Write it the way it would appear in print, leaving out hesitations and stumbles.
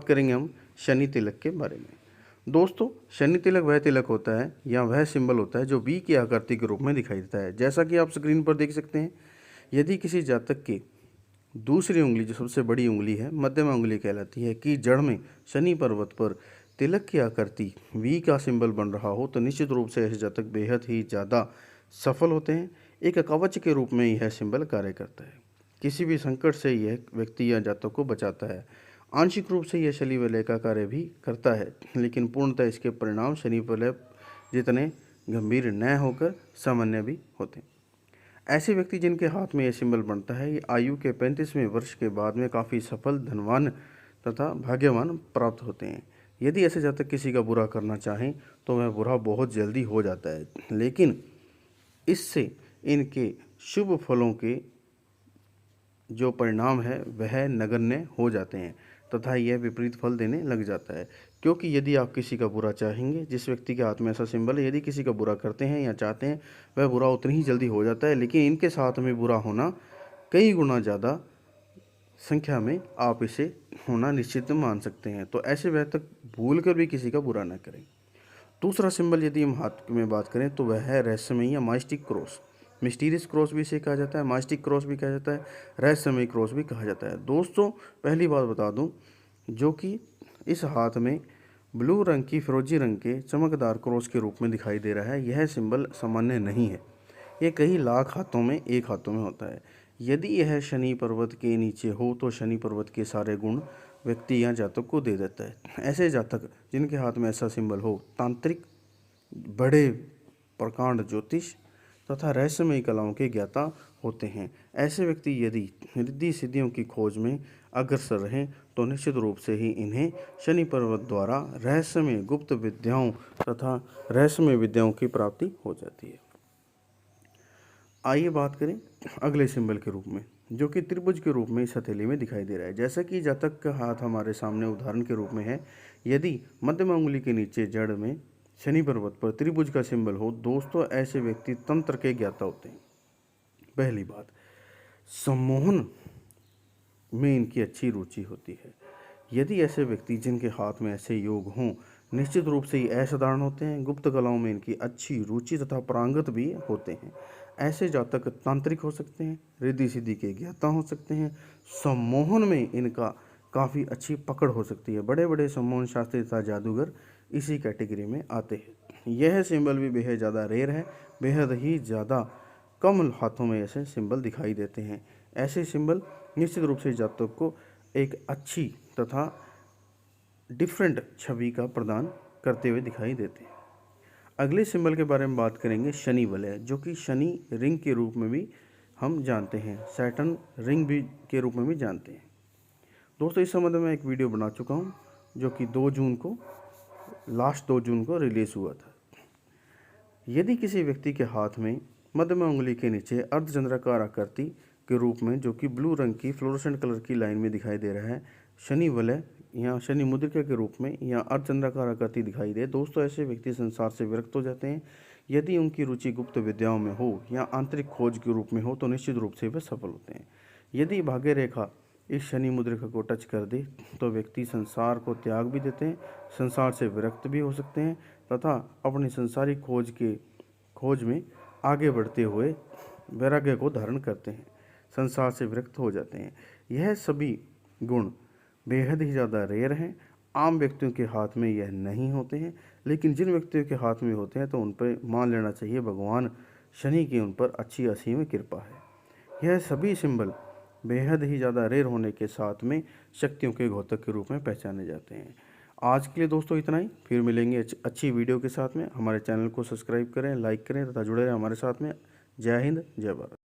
करेंगे हम शनि तिलक के बारे में। दोस्तों, शनि तिलक वह तिलक होता है या वह सिंबल होता है जो वी की आकृति के रूप में दिखाई देता है। जैसा कि आप स्क्रीन पर देख सकते हैं, यदि किसी जातक की दूसरी उंगली, जो सबसे बड़ी उंगली है, मध्यमा उंगली कहलाती है, कि जड़ में शनि पर्वत पर तिलक की आकृति वी का सिंबल बन रहा हो, तो निश्चित रूप से ऐसे जातक बेहद ही ज़्यादा सफल होते हैं। एक कवच के रूप में यह सिंबल कार्य करता है। किसी भी संकट से यह व्यक्ति या जातक को बचाता है। आंशिक रूप से यह शनि वलय का कार्य भी करता है, लेकिन पूर्णतः इसके परिणाम शनि वलय जितने गंभीर न होकर सामान्य भी होते हैं। ऐसे व्यक्ति जिनके हाथ में यह सिंबल बनता है, ये आयु के 35वें वर्ष के बाद में काफ़ी सफल, धनवान तथा भाग्यवान प्राप्त होते हैं। यदि ऐसे जातक किसी का बुरा करना चाहें तो वह बुरा बहुत जल्दी हो जाता है, लेकिन इससे इनके शुभ फलों के जो परिणाम है वह नगण्य हो जाते हैं तथा यह विपरीत फल देने लग जाता है। क्योंकि यदि आप किसी का बुरा चाहेंगे, जिस व्यक्ति के हाथ में ऐसा सिंबल है, यदि किसी का बुरा करते हैं या चाहते हैं, वह बुरा उतनी ही जल्दी हो जाता है, लेकिन इनके साथ में बुरा होना कई गुना ज़्यादा संख्या में आप इसे होना निश्चित मान सकते हैं। तो ऐसे वह तक भूल कर भी किसी का बुरा न करें। दूसरा सिंबल यदि हम हाथ में बात करें तो वह है रहस्यमयी या माइस्टिक क्रॉस। मिस्टीरियस क्रॉस भी इसे कहा जाता है, माइस्टिक क्रॉस भी कहा जाता है, रहस्यमयी क्रॉस भी कहा जाता है। दोस्तों, पहली बात बता दूं, जो कि इस हाथ में ब्लू रंग की फिरोजी रंग के चमकदार क्रॉस के रूप में दिखाई दे रहा है, यह सिंबल सामान्य नहीं है। ये कई लाख हाथों में एक हाथों में होता है। यदि यह शनि पर्वत के नीचे हो तो शनि पर्वत के सारे गुण व्यक्ति या जातक को दे देता है। ऐसे जातक जिनके हाथ में ऐसा सिंबल हो, तांत्रिक, बड़े प्रकांड ज्योतिष तथा रहस्यमयी कलाओं के ज्ञाता होते हैं। ऐसे व्यक्ति यदि रिद्धि सिद्धियों की खोज में अग्रसर रहें तो निश्चित रूप से ही इन्हें शनि पर्वत द्वारा रहस्यमय गुप्त विद्याओं तथा रहस्यमय विद्याओं की प्राप्ति हो जाती है। आइए बात करें अगले सिंबल के रूप में, जो कि त्रिभुज के रूप में इस हथेली में दिखाई दे रहा है। जैसा कि जातक का हाथ हमारे सामने उदाहरण के रूप में है, यदि मध्यमा उंगली के नीचे जड़ में शनि पर्वत पर त्रिभुज का सिंबल हो, दोस्तों ऐसे व्यक्ति तंत्र के ज्ञाता होते हैं। पहली बात, सम्मोहन में इनकी अच्छी रुचि होती है। यदि ऐसे व्यक्ति जिनके हाथ में ऐसे योग हों, निश्चित रूप से ये असाधारण होते हैं। गुप्त कलाओं में इनकी अच्छी रुचि तथा पारंगत भी होते हैं। ऐसे जातक तांत्रिक हो सकते हैं, रिद्धि सिद्धि के ज्ञाता हो सकते हैं। सम्मोहन में इनका काफ़ी अच्छी पकड़ हो सकती है। बड़े बड़े सम्मोहन शास्त्री तथा जादूगर इसी कैटेगरी में आते हैं। यह सिंबल भी बेहद ज़्यादा रेयर है, बेहद ही ज़्यादा कम हाथों में ऐसे सिंबल दिखाई देते हैं। ऐसे सिंबल निश्चित रूप से जातक को एक अच्छी तथा डिफरेंट छवि का प्रदान करते हुए दिखाई देते हैं। अगले सिंबल के बारे में बात करेंगे शनि वलय, जो कि शनि रिंग के रूप में भी हम जानते हैं, सैटर्न रिंग भी के रूप में भी जानते हैं। दोस्तों, इस संबंध में एक वीडियो बना चुका हूं, जो कि 2 जून को रिलीज़ हुआ था। यदि किसी व्यक्ति के हाथ में मध्यमा उंगली के नीचे अर्धचंद्राकार आकृति के रूप में, जो कि ब्लू रंग की फ्लोरोसेंट कलर की लाइन में दिखाई दे रहा है, शनि वलय या शनि मुद्रिका के रूप में या अर्धचंद्राकार आकृति दिखाई दे, दोस्तों ऐसे व्यक्ति संसार से विरक्त हो जाते हैं। यदि उनकी रुचि गुप्त विद्याओं में हो या आंतरिक खोज के रूप में हो तो निश्चित रूप से वे सफल होते हैं। यदि भाग्य रेखा इस शनि मुद्रिका को टच कर दे तो व्यक्ति संसार को त्याग भी देते हैं, संसार से विरक्त भी हो सकते हैं तथा अपनी संसारिक खोज में आगे बढ़ते हुए वैराग्य को धारण करते हैं, संसार से विरक्त हो जाते हैं। यह सभी गुण बेहद ही ज़्यादा रेयर हैं। आम व्यक्तियों के हाथ में यह नहीं होते हैं, लेकिन जिन व्यक्तियों के हाथ में होते हैं तो उन पर मान लेना चाहिए भगवान शनि की उन पर अच्छी असीम कृपा है। यह सभी सिंबल बेहद ही ज़्यादा रेयर होने के साथ में शक्तियों के घोतक के रूप में पहचाने जाते हैं। आज के लिए दोस्तों इतना ही, फिर मिलेंगे अच्छी वीडियो के साथ में। हमारे चैनल को सब्सक्राइब करें, लाइक करें तथा जुड़े रहें हमारे साथ में। जय हिंद, जय भारत।